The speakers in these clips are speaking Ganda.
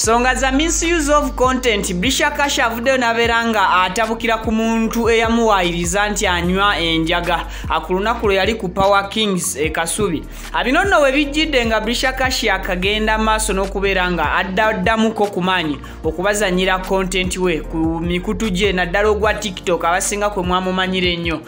Songa za misuse of content. Brisher Kash avuddeyo naberanga atabukira ku muntu eyamuwayiriza nti anywa enjaga akulunaku lwe yali ku Power Kings Kasubi. Abinono we bijjidde nga Brisher Kash akagenda maaso n'okubeeranga addamuko kumanyi okubazanyira content we ku mikutu gye naddala ogwa TikTok abasinga kwe mwamumanyire ennyo.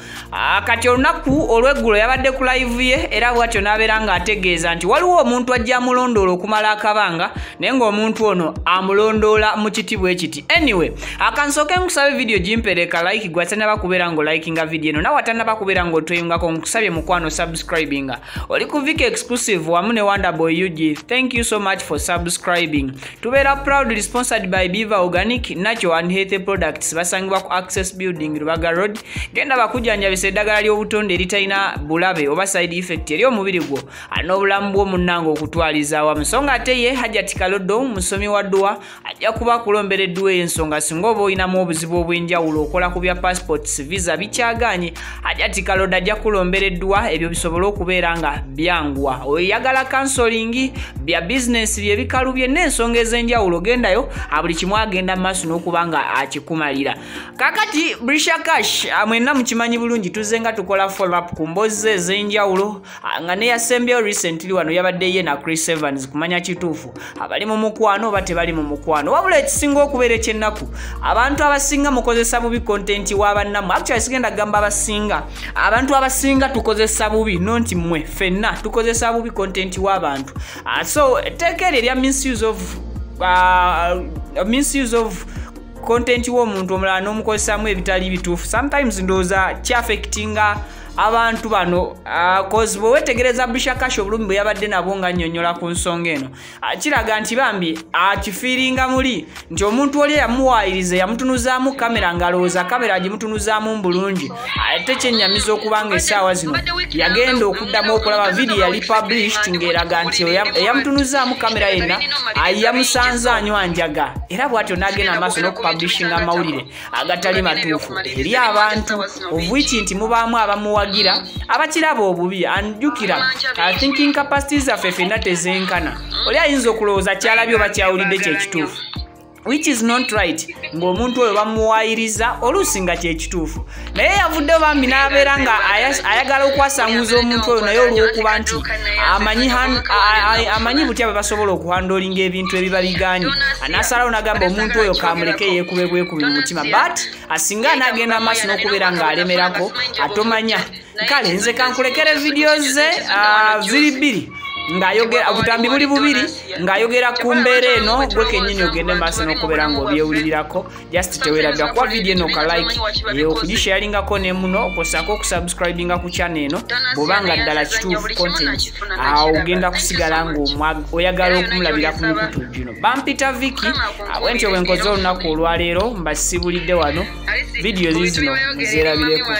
Kati olunaku olw'eggulo yabadde ku live ye era bw'atyo n'abeeranga ategeeza nti waliwo omuntu ajja amulondoola okumala akabanga naye ng'omuntu ono amulondoola mu kiti bwe kiti. Anyway, akansooke nkusaba video gimpereka like gwatannaba kubeera ng'olikinga video eno nawe watannaba kubeera ng'otweyungako nkusabye mukwano subscribinga. Oli ku Viki Exclusive wamu ne Wonderboy UG. Thank you so much for subscribing. Tubeera proudly sponsored by Biva Organic Natural and Healthy Products basangibwa ku Access Building Rubaga Road. Genda bakujjanjabisa eddagala ly'obutonde eritalina bulabe oba side effect eri omubiri gwo n'obulamu bw'omunnange okutwaliza awamu. So nga ate ye Hajjati Kalodo musomi wa dduwa ajja kuba kulombereddwa ensonga singa oba olinamu obuzibu obw'enjawulo okola ku bya passports visa bikyaganye Hajjati Kalodo ajja kulombereddwa ebyo bisobole okubeera nga byangwa. Oyagala counseling bya business bye bikalubye n'ensonga ez'enjawulo gendayo buli kimu agenda maaso n'okuba nga akikumalira. Kakati Brisher Kash mwenna mukimanyi bulungi tuzze nga tukola follow up ku mboozi ez'enjawulo nga ne yasembyeyo recently wano yabadde ye na Chris Evans kumanya kituufu abali mu mukwano oba tebali mu mukwano. Wabula ekisinga okubeera ekyennaku abantu abasinga mukozesa bubi content w'abannamu. Actually sigenda gamba abasinga, abantu abasinga tukozesa bubi nonti mmwe fenna tukozesa bubi content w'abantu. So tekere erya misuse of content w'omuntu omulala n'omukozesaamu ebitali bituufu. Sometimes ndowooza kyaffectinga abantu bano cause bwe wetegereza Brisher Kash obulumi bwe yabadde nabo nga nnyonnyola ku nsonga eno kiraga nti bambi akifiiringa muli nti omuntu oli yamuwaayiriza yamutunuzaamu kamera ng'alowooza kamera agimutunuzaamu bulungi ate kyennyamiza okuba nga essaawa zino yagenda okuddamu okulaba video yali published ng'eraga nti eyamutunuzaamu kamera yenna yamusanze anywa njaga era bw'atyo n'agenda maaso n'okupublishinga amawulire agatali matuufu eri abantu obwiki nti mubaamu abamuwa abakiraba obubi anjukira thinking capacities zaffe fenna tezenkana. Oli ayinza okulowooza kyalabye oba kyawulidde kyekituufu which is not right ng'omuntu oyo bamuwaayiriza oluusi nga kyekituufu naye yavuddeyo bambi n'abeera nga ayagala okwasanguza omuntu oyo naye olw'okuba nti amanyi butya bwe basobola okuhandoolinga ebintu ebiba bigaanye n'asalawo n'agamba omuntu oyo kamuleke yeekube bwekubi mu mutima but asinga anaagenda maaso n'okubeera ng'alemerako atomanya kale nze kankulekere video ze ziri bbiri ng'ayogera obutambi buli bubiri ng'ayogera ku mbeera eno gwe kennyini ogende maaso n'okubeera ng'obyewulirirako just teweerabya kuba video eno ka like okugisharengako ne muno okosako okusubscribinga ku channel eno bw'oba nga ddala kituufu content ogenda kusigala ng'oyagala okumulabira ku mikutu gino. Bampita Viki bwentyo bwe nkoze olunaku olwaleero mbasibulidde wano video zino zeerabireko.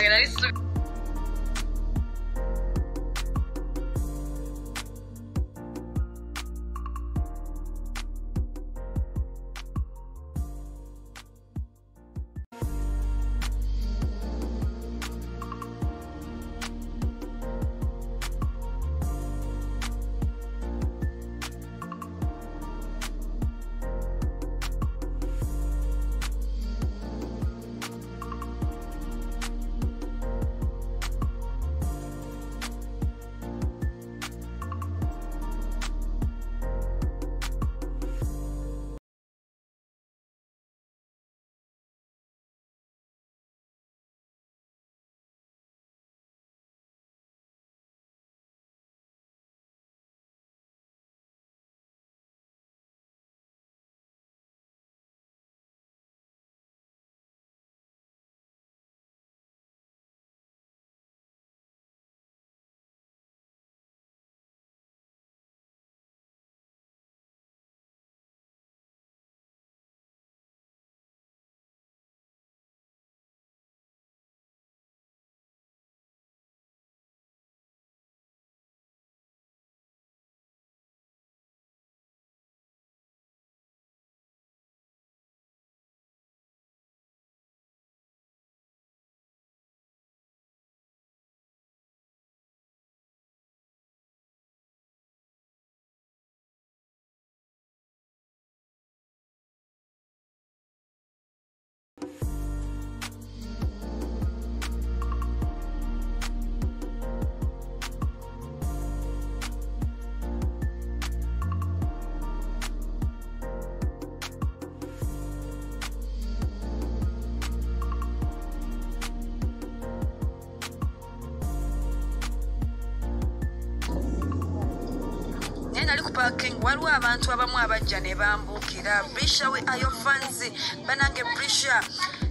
parking waliwo abantu abamu abajja ne bambukira Brisher we ayo fanzi banange Brisher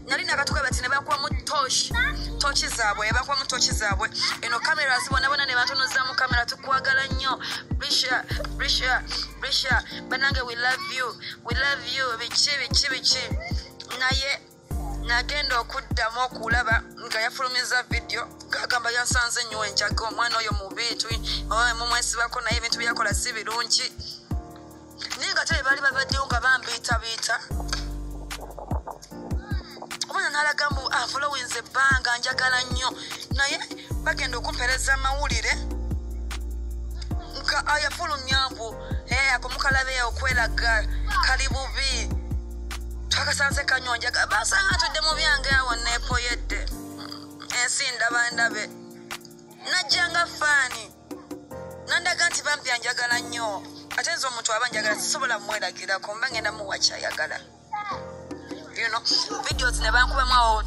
nali nakatuka bati ne bakwa mu tochi zaabwe bakwa mu tochi zaabwe eno camera zibona ne batonoza mu camera tukwagala nnyo Brisher banange we love you bichi naye nagenda okuddamu okulaba nga yafulumiza video gagamba yasanze nnyo enjaga omwana oyo mu bintu mumwesibako naye ebintu byakola si birungi naye nga tebe bali babaddeyo nga bambiita omwana n'alaga mbu afolowinze ebbanga njagala nnyo naye bagenda okumpereza amawulire nga ayafulumya mbu akomukalabe okweraga kali bubi twakasanze kanyonjaga basanga tudde mu byange awo neepoyedde ensi ndabe najjanga faani nandaga nti bambi anjagala nnyo ate nze omuntu aba njagala sisobola mweragirako mba ngenda muwa kyayagala videos ne bankubemu awo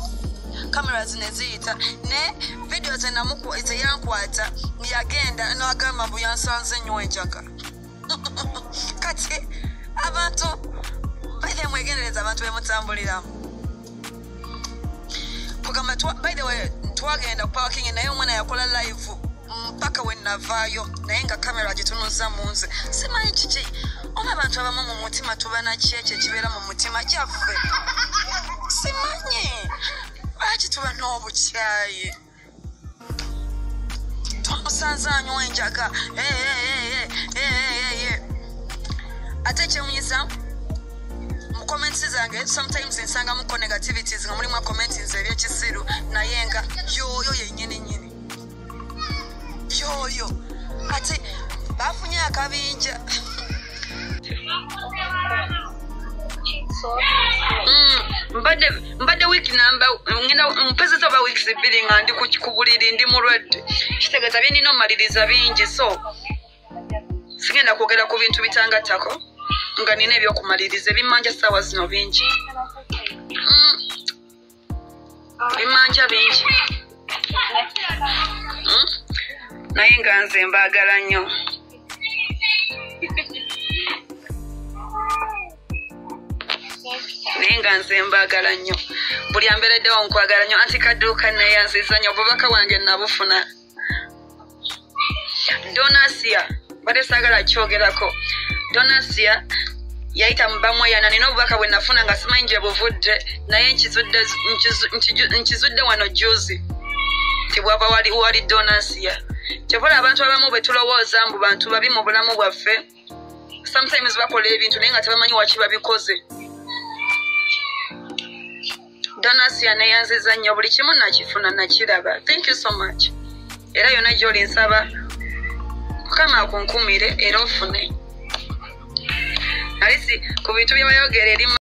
cameras ne ziyita ne videos zeyankwata yagenda n'agamba mbu yansanze nnyo enjaga kati abantu baide mwegendereza abantu bemutambuliramu kugamba by the way twagenda parking naye omwana yakola live mpaka wenavaayo naye nga kamera gitunuza munze simanyi kiki oba abantu abamu mu mutima tubana kyekyo kibeera mu mutima gyaffe simanyi lwaki tuba n'obukyayi twamusanze anywa enjaga ate ekyemunyiza comments zange sometimes nsanga mu negativities nga mulimu comments nze ebyekisiru naye nga yoyo yennyini yoyo ate bafunye akabinja mbadde week number ngenda mpezi zoba weeks bbiri nga ndi ku buliri ndi mulwadde kitegeeza bye nina omaliriza bingi so sigenda kwogera ku bintu bitangattako nga nina ebyokumaliriza ebimanja ssaawa zino bingi bimanja bingi naye nga nze mbaagala nnyo buli ambeereddewo nkwagala nnyo anti kadduuka neyanziza nnyo obubaka wange nabufuna Donasia bade saagala kyogerako Donasia yayita mubamweyana nina obubaka bwe nafuna nga simanyi gye buvudde naye nkizudde wano juzi tibwaba wali Donasia kyobola abantu abamu bwe tulowooza mbu bantu babi mu bulamu bwaffe sometimes bakola ebintu naye nga tebamanyi waki babikoze Donasia neyanziza nnyo buli kimu nakifuna nakiraba thank you so much era yonna gy'oli nsaba Mukama akunkumire era ofune alisi ku bintu bye bayogera eri